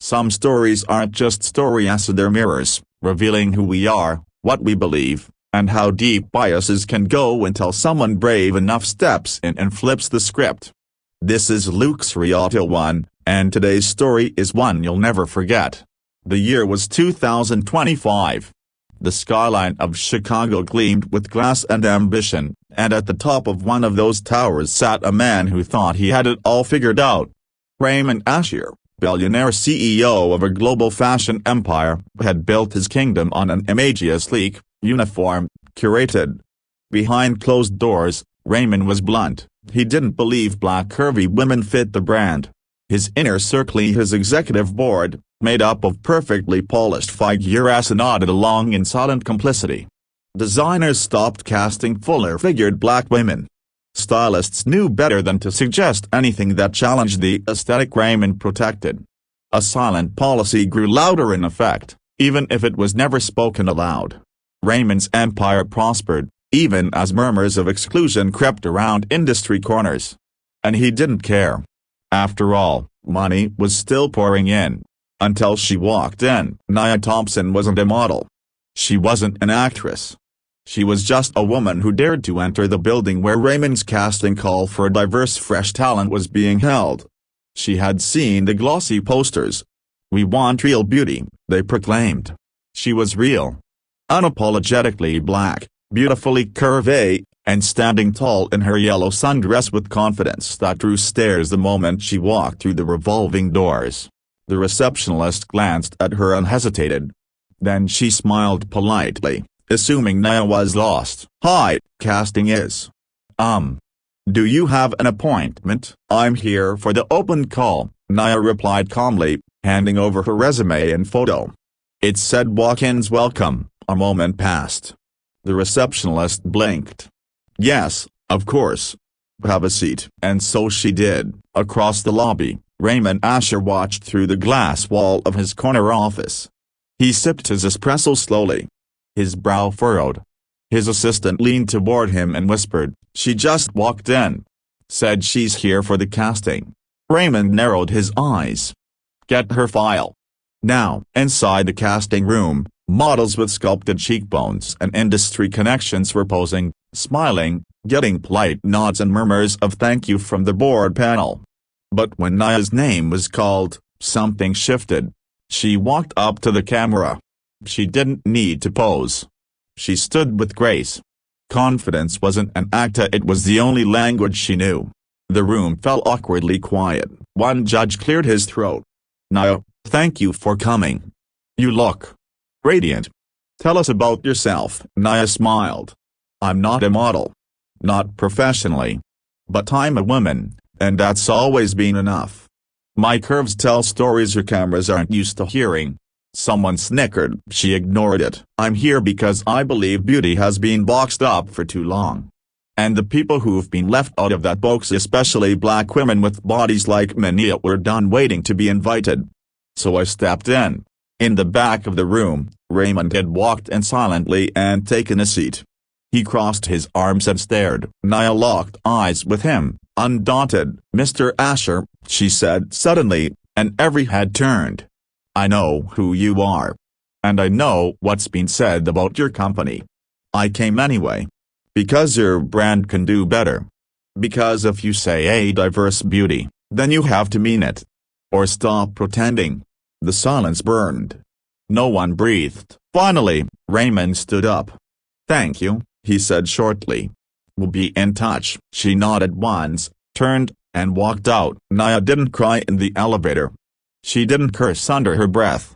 Some stories aren't just stories, they're mirrors, revealing who we are, what we believe, and how deep biases can go until someone brave enough steps in and flips the script. This is Luxary Auto 1, and today's story is one you'll never forget. The year was 2025. The skyline of Chicago gleamed with glass and ambition, and at the top of one of those towers sat a man who thought he had it all figured out. Raymond Asher, billionaire CEO of a global fashion empire, had built his kingdom on an image sleek, uniform, curated. Behind closed doors, Raymond was blunt. He didn't believe black curvy women fit the brand. His inner circle, his executive board, made up of perfectly polished figures, nodded along in silent complicity. Designers stopped casting fuller-figured black women. Stylists knew better than to suggest anything that challenged the aesthetic Raymond protected. A silent policy grew louder in effect, even if it was never spoken aloud. Raymond's empire prospered, even as murmurs of exclusion crept around industry corners. And he didn't care. After all, money was still pouring in. Until she walked in. Nia Thompson wasn't a model. She wasn't an actress. She was just a woman who dared to enter the building where Raymond's casting call for a diverse fresh talent was being held. She had seen the glossy posters. "We want real beauty," they proclaimed. She was real. Unapologetically black, beautifully curvy, and standing tall in her yellow sundress with confidence that drew stares the moment she walked through the revolving doors. The receptionist glanced at her and hesitated. Then she smiled politely, assuming Nia was lost. "Hi, casting is. Do you have an appointment?" "I'm here for the open call," Nia replied calmly, handing over her resume and photo. It said walk-ins welcome. A moment passed. The receptionist blinked. "Yes, of course. Have a seat." And so she did. Across the lobby, Raymond Asher watched through the glass wall of his corner office. He sipped his espresso slowly. His brow furrowed. His assistant leaned toward him and whispered, "She just walked in. Said she's here for the casting." Raymond narrowed his eyes. "Get her file." Now, inside the casting room, models with sculpted cheekbones and industry connections were posing, smiling, getting polite nods and murmurs of thank you from the board panel. But when Nia's name was called, something shifted. She walked up to the camera. She didn't need to pose. She stood with grace. Confidence wasn't an act, it was the only language she knew. The room fell awkwardly quiet. One judge cleared his throat. "Nia, thank you for coming. You look radiant. Tell us about yourself." Nia smiled. "I'm not a model. Not professionally. But I'm a woman, and that's always been enough. My curves tell stories your cameras aren't used to hearing." Someone snickered. She ignored it. "I'm here because I believe beauty has been boxed up for too long. And the people who've been left out of that box, especially black women with bodies like mine, were done waiting to be invited. So I stepped in." In the back of the room, Raymond had walked in silently and taken a seat. He crossed his arms and stared. Nia locked eyes with him, undaunted. "Mr. Asher," she said suddenly, and every head turned. "I know who you are. And I know what's been said about your company. I came anyway. Because your brand can do better. Because if you say a diverse beauty, then you have to mean it. Or stop pretending." The silence burned. No one breathed. Finally, Raymond stood up. "Thank you," he said shortly. "We'll be in touch." She nodded once, turned, and walked out. Nia didn't cry in the elevator. She didn't curse under her breath.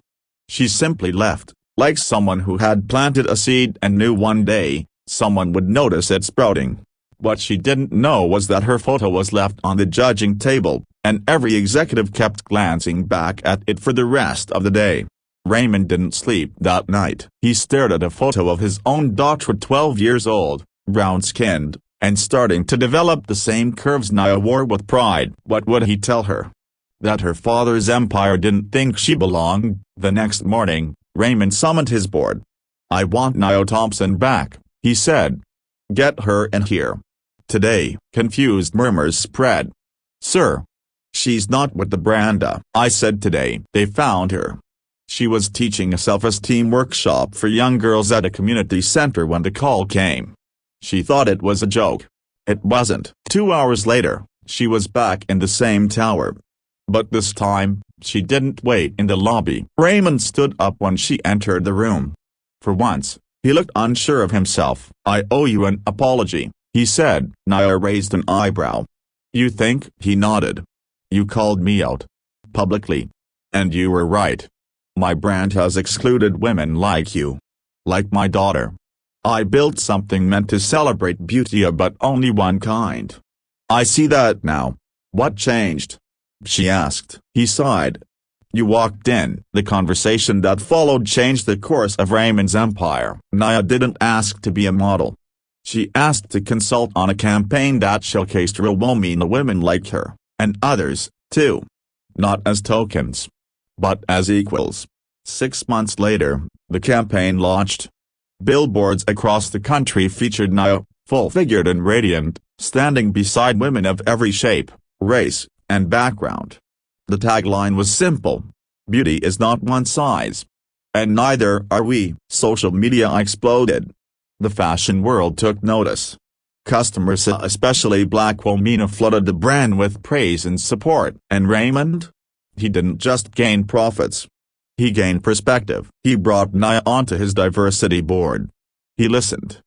She simply left, like someone who had planted a seed and knew one day, someone would notice it sprouting. What she didn't know was that her photo was left on the judging table, and every executive kept glancing back at it for the rest of the day. Raymond didn't sleep that night. He stared at a photo of his own daughter, 12 years old, brown-skinned, and starting to develop the same curves Nia wore with pride. What would he tell her? That her father's empire didn't think she belonged? The next morning, Raymond summoned his board. "I want Nia Thompson back," he said. "Get her in here. Today." Confused murmurs spread. "Sir, "She's not with the brand," I said today. They found her. She was teaching a self-esteem workshop for young girls at a community center when the call came. She thought it was a joke. It wasn't. 2 hours later, she was back in the same tower. But this time, she didn't wait in the lobby. Raymond stood up when she entered the room. For once, he looked unsure of himself. "I owe you an apology," he said. Nia raised an eyebrow. "You think?" He nodded. "You called me out. Publicly. And you were right. My brand has excluded women like you. Like my daughter. I built something meant to celebrate beauty, but only one kind. I see that now." "What changed?" she asked. He sighed. "You walked in." The conversation that followed changed the course of Raymond's empire. Nia didn't ask to be a model. She asked to consult on a campaign that showcased real women like her, and others, too. Not as tokens, but as equals. 6 months later, the campaign launched. Billboards across the country featured Nia, full-figured and radiant, standing beside women of every shape, race, and background. The tagline was simple: "Beauty is not one size. And neither are we." Social media exploded. The fashion world took notice. Customers, especially Black women, flooded the brand with praise and support. And Raymond? He didn't just gain profits. He gained perspective. He brought Nia onto his diversity board. He listened.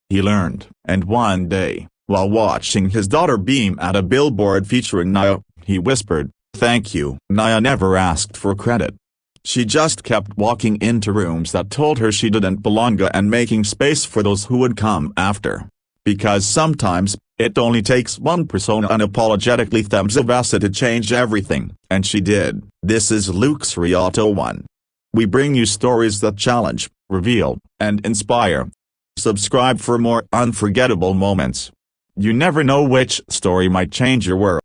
He learned. And one day, while watching his daughter beam at a billboard featuring Nia, he whispered, "Thank you." Nia never asked for credit. She just kept walking into rooms that told her she didn't belong and making space for those who would come after. Because sometimes, it only takes one person unapologetically thumbs up to change everything, and she did. This is Luxary Auto 1. We bring you stories that challenge, reveal, and inspire. Subscribe for more unforgettable moments. You never know which story might change your world.